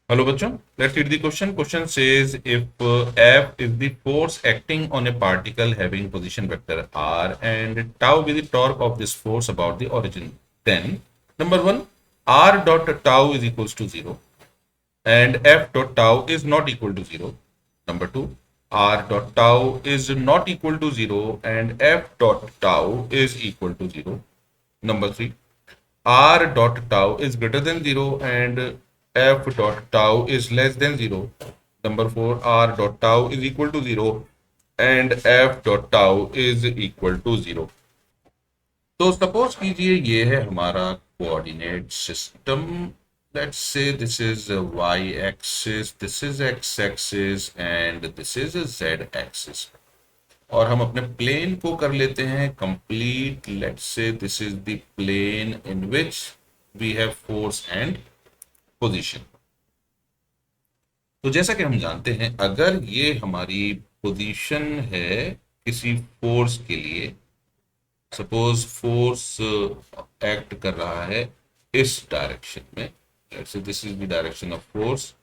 Hello, bachon. Let's read the question. Question says if F is the force acting on a particle having position vector r and tau be the torque of this force about the origin, then number one, r dot tau is equals to 0 and F dot tau is not equal to 0. Number two, r dot tau is not equal to 0 and F dot tau is equal to 0. Number three, r dot tau is greater than 0 and f dot tau is less than 0. Number 4, r dot tau is equal to 0 and f dot tau is equal to 0. तो suppose कीजिए ये है हमारा coordinate system. Let's say this is y axis, this is x axis and this is z axis. और हम अपने plane को कर लेते हैं complete. Let's say this is the plane in which we have force and position. तो जैसा कि हम जानते हैं, अगर ये हमारी पोजीशन है किसी फोर्स के लिए, सपोज फोर्स एक्ट कर रहा है इस डायरेक्शन में. Let's say this is the direction of force.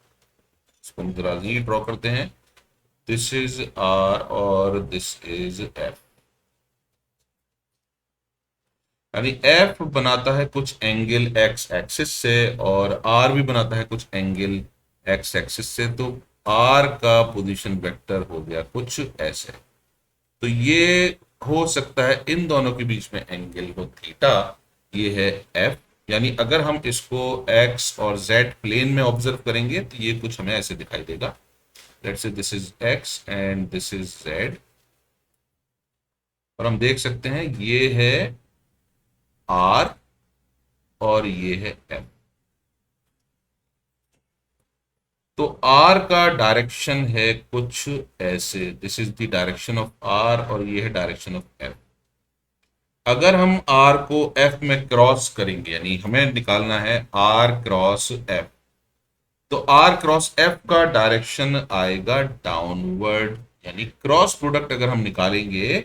इसको हम जरा ड्रॉ करते हैं. दिस इज आर और दिस इज एफ. यानी एफ बनाता है कुछ एंगल एक्स एक्सिस से और आर भी बनाता है कुछ एंगल एक्स एक्सिस से. तो आर का पोजीशन वेक्टर हो गया कुछ ऐसे. तो ये हो सकता है इन दोनों के बीच में एंगल हो थीटा. ये है एफ. यानी अगर हम इसको एक्स और जेड प्लेन में ऑब्जर्व करेंगे तो ये कुछ हमें ऐसे दिखाई देगा. Let's say this is x and this is Z. और हम देख सकते हैं ये है आर और ये है एफ. तो आर का डायरेक्शन है कुछ ऐसे. This is the direction of r और ये है डायरेक्शन ऑफ एफ. अगर हम आर को एफ में क्रॉस करेंगे, यानी हमें निकालना है आर क्रॉस एफ, तो आर क्रॉस एफ का डायरेक्शन आएगा डाउनवर्ड. यानी क्रॉस प्रोडक्ट अगर हम निकालेंगे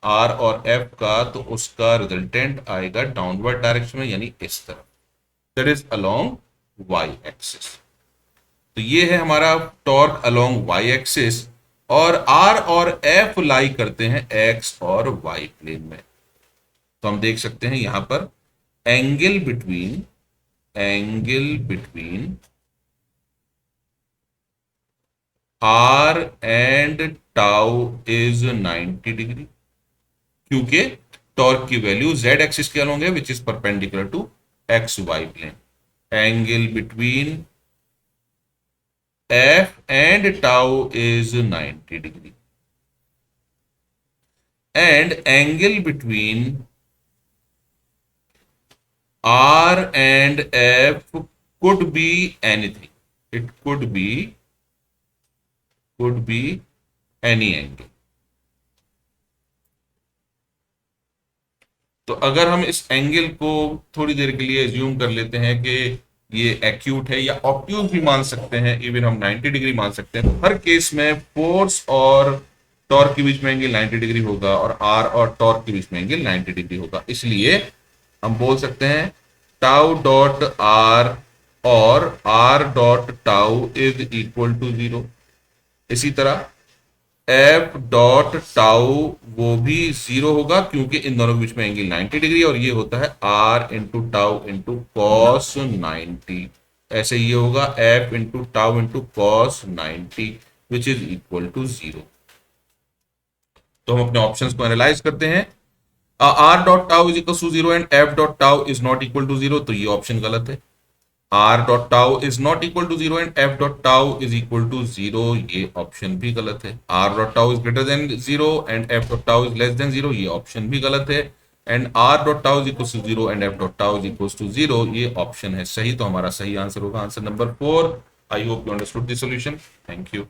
आर और एफ का तो उसका रिजल्टेंट आएगा डाउनवर्ड डायरेक्शन में, यानी इस तरफ. That is along y axis. तो ये है हमारा टॉर्क अलोंग वाई एक्सिस. और आर और एफ लाई करते हैं एक्स और वाई प्लेन में. तो हम देख सकते हैं यहां पर angle between r and tau is 90 degree, क्योंकि टॉर्क की वैल्यू जेड एक्सिस के अलोंग है which is perpendicular to x y plane. Angle between f and tau is 90 degree and angle between R and F could be anything. It could be any angle. तो अगर हम इस angle को थोड़ी देर के लिए एज्यूम कर लेते हैं कि ये एक्यूट है या ऑब्ट्यूज भी मान सकते हैं, इवन हम 90 डिग्री मान सकते हैं, तो हर केस में फोर्स और टॉर्क के बीच में एंगल 90 डिग्री होगा और आर और टॉर्क के बीच में एंगल 90 डिग्री होगा. इसलिए हम बोल सकते हैं टाउ डॉट आर और r dot tau is equal to 0. इसी तरह एफ डॉट टाउ वो भी 0 होगा, क्योंकि इन दोनों के बीच में एंगल 90 डिग्री और ये होता है r into tau into cos 90. ऐसे ये होगा f into tau into cos 90 which is equal to 0. तो हम अपने ऑप्शंस को एनालाइज करते हैं. R dot tau is equal to 0 and f dot tau is not equal to 0. तो ये ऑप्शन गलत है. R dot tau is not equal to 0 and f dot tau is equal to 0. ये option भी गलत है. R dot tau is greater than 0 and f dot tau is less than 0. ये option भी गलत है. And r dot tau is equal to 0 and f dot tau is equal to 0. ये option है सही. तो हमारा सही आंसर होगा answer number 4. I hope you understood the solution. Thank you.